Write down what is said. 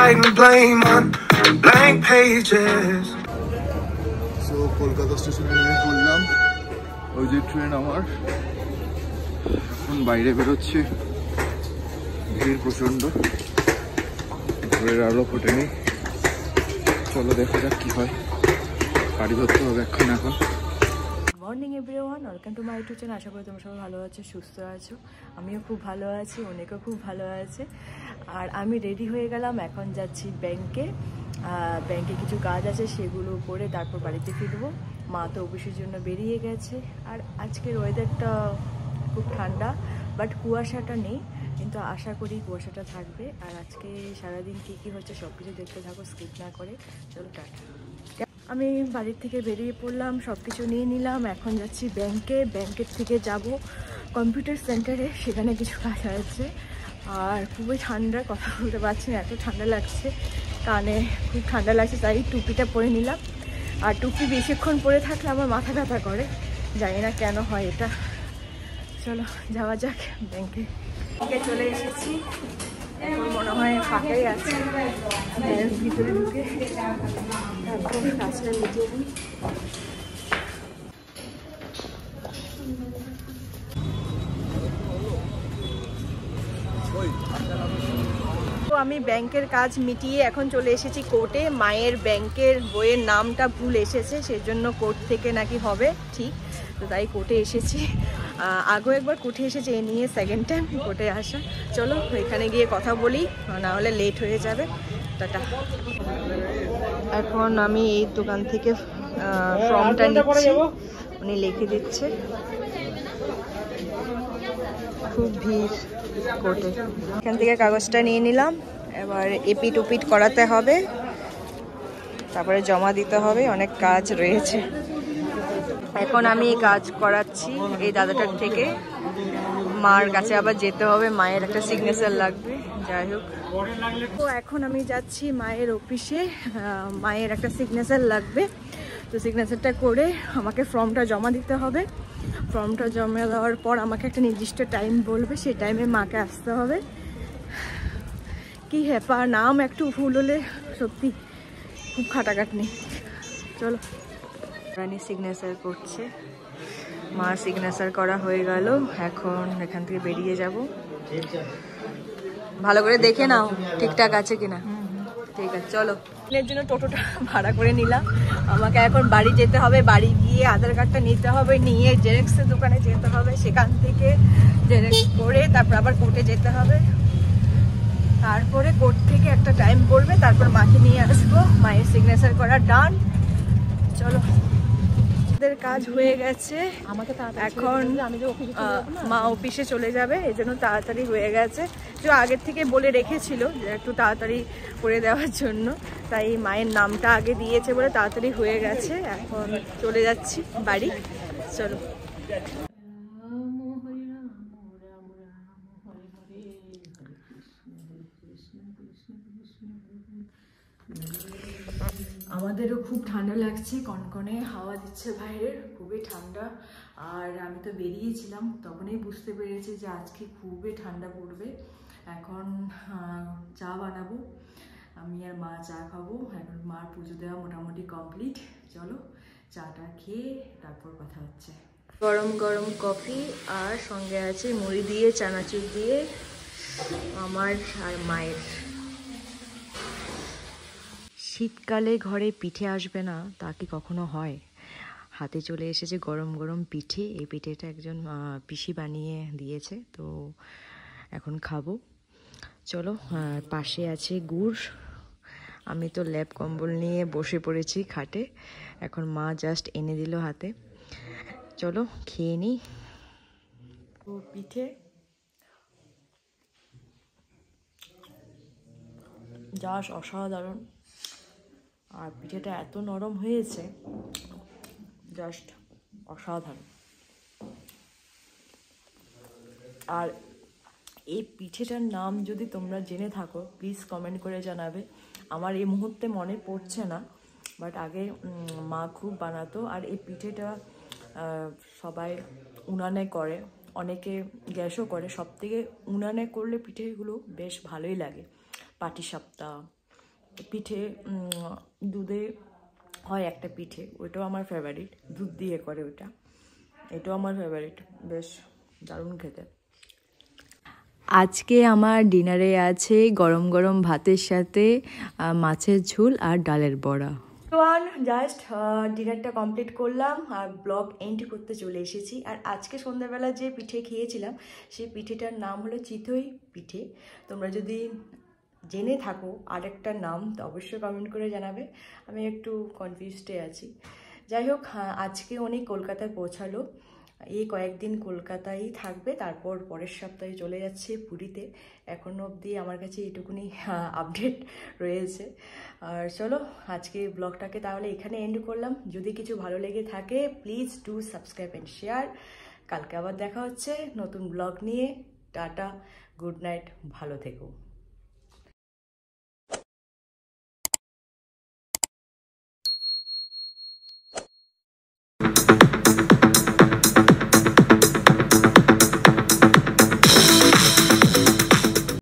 writing blame on blank pages. So Kolkata স্টেশনে নেমে পড়লাম, ওই যে ট্রেন আমার। এখন বাইরে বেরোচ্ছি, ভিড় প্রচন্ড, ভোরের আলো ফোটেনি। চলো দেখা যাক কি হয়, গাড়ি ধরতে হবে এখন। Morning everyone, welcome to my YouTube channel. আশা করি তোমরা সবাই ভালো আছো, সুস্থ আছো। আমিও খুব ভালো আছি, অনেকেও খুব ভালো আছে। আর আমি রেডি হয়ে গেলাম, এখন যাচ্ছি ব্যাংকে। ব্যাংকে কিছু কাজ আছে, সেগুলো করে তারপর বাড়িতে ফিরবো। মা তো অফিসের জন্য বেরিয়ে গেছে। আর আজকের ওয়েদারটা খুব ঠান্ডা, বাট কুয়াশাটা নেই, কিন্তু আশা করি কুয়াশাটা থাকবে। আর আজকে সারাদিন কী কী হচ্ছে সব কিছু দেখতে থাকো, স্কিপ না করে। চলো টাটা। আমি বাড়ির থেকে বেরিয়ে পড়লাম, সব কিছু নিয়ে নিলাম। এখন যাচ্ছি ব্যাংকে। ব্যাংকের থেকে যাব কম্পিউটার সেন্টারে, সেখানে কিছু কাজ আছে। আর খুবই ঠান্ডা, কথা বলতে পারছি না, এত ঠান্ডা লাগছে, কানে খুব ঠান্ডা লাগছে, তাই টুপিটা পরে নিলাম। আর টুপি বেশিক্ষণ পরে থাকলে আমার মাথা ব্যথা করে, জানি না কেন হয় এটা। চলো যাওয়া যাক ব্যাংকে। চলে এসেছি, এখন মনে হয় ফাঁকাই আছে। ভিতরে ঢুকে তারপর কাজটা মিটিয়ে দিই। তো আমি ব্যাংকের কাজ মিটিয়ে এখন চলে এসেছি কোর্টে। মায়ের ব্যাংকের বইয়ের নামটা ভুল এসেছে, সেজন্য কোর্ট থেকে নাকি হবে ঠিক, তো তাই কোর্টে এসেছি। আগেও একবার কোর্টে এসেছি, এ নিয়ে সেকেন্ড টাইম কোর্টে আসা। চলো এখানে গিয়ে কথা বলি, না হলে লেট হয়ে যাবে। টাটা। এখন আমি এই দোকান থেকে ফর্মটা নিচ্ছি, উনি লিখে দিচ্ছে। খুব ভিড় কোর্টে। এখান থেকে কাগজটা নিয়ে নিলাম, এবার এপিট উপিট করাতে হবে, তারপরে জমা দিতে হবে, অনেক কাজ রয়েছে। এখন আমি কাজ করাচ্ছি এই দাদাটার থেকে। মার কাছে আবার যেতে হবে, মায়ের একটা সিগনেচার লাগবে। যাই হোক, তো এখন আমি যাচ্ছি মায়ের অফিসে, মায়ের একটা সিগনেচার লাগবে। তো সিগনেচারটা করে আমাকে ফর্মটা জমা দিতে হবে। ফর্মটা জমা দেওয়ার পর আমাকে একটা নির্দিষ্ট টাইম বলবে, সেই টাইমে মাকে আসতে হবে। কি হ্যাপা, নাম একটু ভুল হলে সত্যি খুব খাটাখাটনি। চলো, রানী সিগনেচার করছে, মা সিগনেচার করা হয়ে গেল। এখন এখান থেকে বেরিয়ে যাব। ভালো করে দেখে নাও ঠিকঠাক আছে কিনা। ঠিক আছে, চলো। এর জন্য টোটোটা ভাড়া করে নিলাম। আমাকে এখন বাড়ি যেতে হবে, বাড়ি গিয়ে আধার কার্ডটা নিতে হবে, নিয়ে জেরক্সের দোকানে যেতে হবে, সেখান থেকে জেরক্স করে তারপর আবার কোর্টে যেতে হবে। তারপরে কোর্ট থেকে একটা টাইম বলবে, তারপর মাকে নিয়ে আসবো। মায়ের সিগনেচার করা ডান। চলো, কাজ হয়ে গেছে। এখন মা অফিসে চলে যাবে, এই জন্য তাড়াতাড়ি হয়ে গেছে। যে আগের থেকে বলে রেখেছিল যে একটু তাড়াতাড়ি করে দেওয়ার জন্য, তাই মায়ের নামটা আগে দিয়েছে বলে তাড়াতাড়ি হয়ে গেছে। এখন চলে যাচ্ছি বাড়ি। চলো। আমাদেরও খুব ঠান্ডা লাগছে, কনকনে হাওয়া দিচ্ছে বাইরের, খুবই ঠান্ডা। আর আমি তো বেরিয়েছিলাম, তখনই বুঝতে পেরেছি যে আজকে খুবই ঠান্ডা পড়বে। এখন চা বানাবো, আমি আর মা চা খাবো। এখন মার পুজো দেওয়া মোটামুটি কমপ্লিট। চলো চাটা খেয়ে তারপর কথা হচ্ছে। গরম গরম কফি আর সঙ্গে আছে মুড়ি দিয়ে, চানাচুর দিয়ে, আমার আর মায়ের। শীতকালে ঘরে পিঠে আসবে না তা কি কখনো হয়? হাতে চলে এসেছে গরম গরম পিঠে। এই পিঠেটা একজন পিসি বানিয়ে দিয়েছে, তো এখন খাবো। চলো, পাশে আছে গুড়। আমি তো ল্যাপ কম্বল নিয়ে বসে পড়েছি খাটে, এখন মা জাস্ট এনে দিল হাতে। চলো খেয়ে নিই। তো পিঠে জাস্ট অসাধারণ, আর পিঠেটা এত নরম হয়েছে, জাস্ট অসাধারণ। আর এই পিঠেটার নাম যদি তোমরা জেনে থাকো প্লিজ কমেন্ট করে জানাবে। আমার এই মুহূর্তে মনে পড়ছে না, বাট আগে মা খুব বানাতো। আর এই পিঠেটা সবাই উনানে করে, অনেকে গ্যাসও করে। সব থেকে উনানে করলে পিঠেগুলো বেশ ভালোই লাগে। পাটিসাপটা, পিঠে দুধে হয় একটা পিঠে, ওইটাও আমার ফেভারিট, দুধ দিয়ে করে ওইটা, এটাও আমার ফেভারিট, বেশ দারুণ খেতে। আজকে আমার ডিনারে আছে গরম গরম ভাতের সাথে মাছের ঝোল আর ডালের বড়া। জাস্ট ডিনারটা কমপ্লিট করলাম আর ব্লগ এন্ড করতে চলে এসেছি। আর আজকে সন্ধ্যাবেলা যে পিঠে খেয়েছিলাম সেই পিঠেটার নাম হলো চিতই পিঠে। তোমরা যদি জেনে থাকো আরেকটা নাম তো অবশ্যই কমেন্ট করে জানাবে, আমি একটু কনফিউজডে আছি। যাই হোক, আজকে উনি কলকাতায় পৌঁছালো, এই কয়েকদিন কলকাতায় থাকবে, তারপর পরের সপ্তাহে চলে যাচ্ছে পুরীতে। এখনো অবধি আমার কাছে এইটুকুনি আপডেট রয়েছে। আর চলো আজকে ব্লগটাকে তাহলে এখানে এন্ড করলাম। যদি কিছু ভালো লেগে থাকে please do subscribe and share. কালকে আবার দেখা হচ্ছে নতুন ব্লগ নিয়ে। টাটা, গুড নাইট, ভালো থেকো।